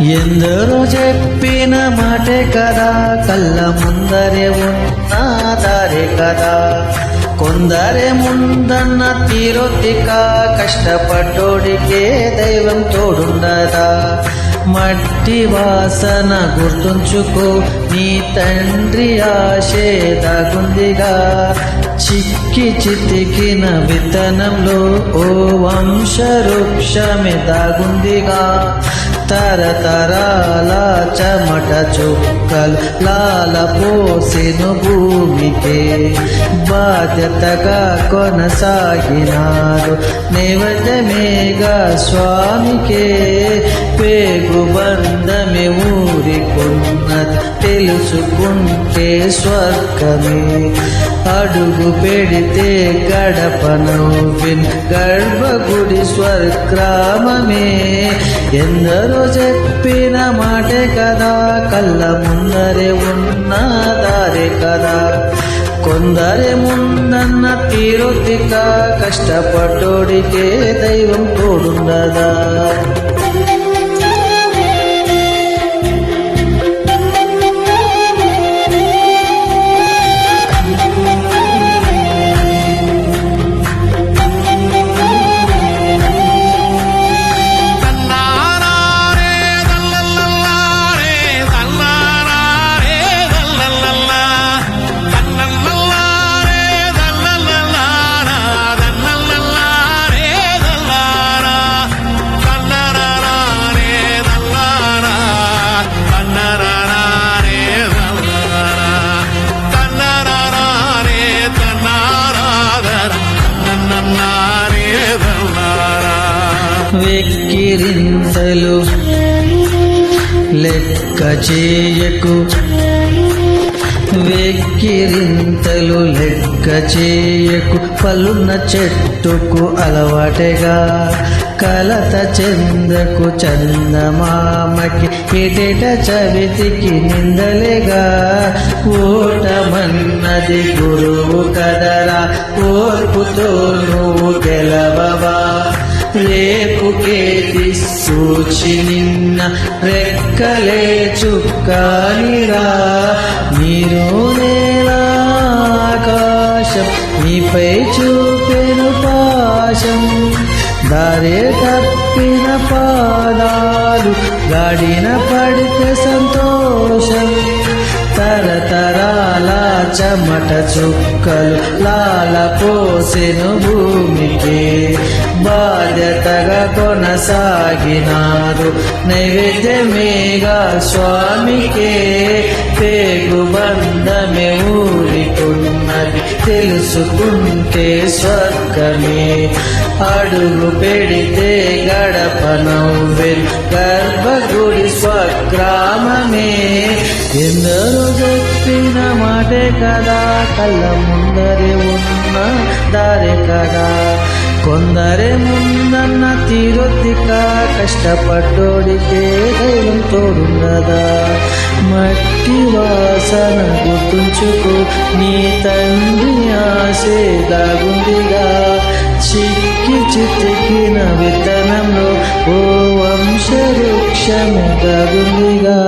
ఎందరో చెప్పిన మాటే కదా, కళ్ళ ముందరే ఉన్న దారే కదా. కొందరే ముందన్న తీరొత్తిక, కష్టపడ్డోడికే దైవం తోడుండదా. మట్టి వాసన గుర్తుంచుకో, నీ తండ్రి ఆశే దాగుందిగా. చిక్కి చితికిన విత్తనంలో ఓ వంశవృక్షమే దాగుందిగా. తరతరాల చెమట చుక్కలు లాల పోసెను భూమికే. బాధ్యతగా కొనసాగినారు నైవేద్యమేగా స్వామికే. పేగు బంధమే ఊరికున్నది తెలుసుకుంటే స్వర్గమే. అడుగు పెడితే గడప నవ్విన్ గర్భగుడి స్వర్గ్రామమే. ఎందరో చెప్పిన మాటే కదా, కళ్ళ ముందరే ఉన్న దారే కదా. కొందరే ముందన్న తీరొత్తిక, కష్టపడ్డోడికే దైవం తోడుండదా. వెక్కిరింతలు లెక్క చేయకు, వెక్కిరింతలు లెక్క చేయకు. పలున్న చెట్టుకు అలవాటేగా, కలత చెందకు చందమామకి. ఎటెట చవితికి నిందలేగా. ఓటమన్నది గురువు కదరా, ఓర్పుతో నువ్వు గెలవవా. రేపుకేది సూచి నిన్న రెక్కలే చుక్కానిరా. నీరు నేల ఆకాశం నీపై చూపెను పాశం. దారే తప్పిన పాదాలు గాడిన పడితే సంతోషం. తరతరాల చెమట చుక్కలు లాల పోసెను భూమికి. బాధ్యతగా కొనసాగినారు నైవేద్యమేగా స్వామికే. పేగు బంధమే ఊరికున్నది తెలుసుకుంటే స్వర్గమే. అడుగు పెడితే గడప నవ్వెను గర్భగుడి స్వగ్రామమే. ఎందరో చెప్పిన మాటే కదా, కళ్ళ ముందరే ఉన్న దారే కదా. కొందరే ముందన్న తీరొత్తిక, కష్టపడ్డోడికే దైవం తోడున్నదా. మట్టి వాసన గుర్తుంచుకో, నీ తండ్రి ఆశే దాగుందిగా. చిక్కి చితికిన విత్తనంలో ఓ వంశవృక్షము దాగుందిగా.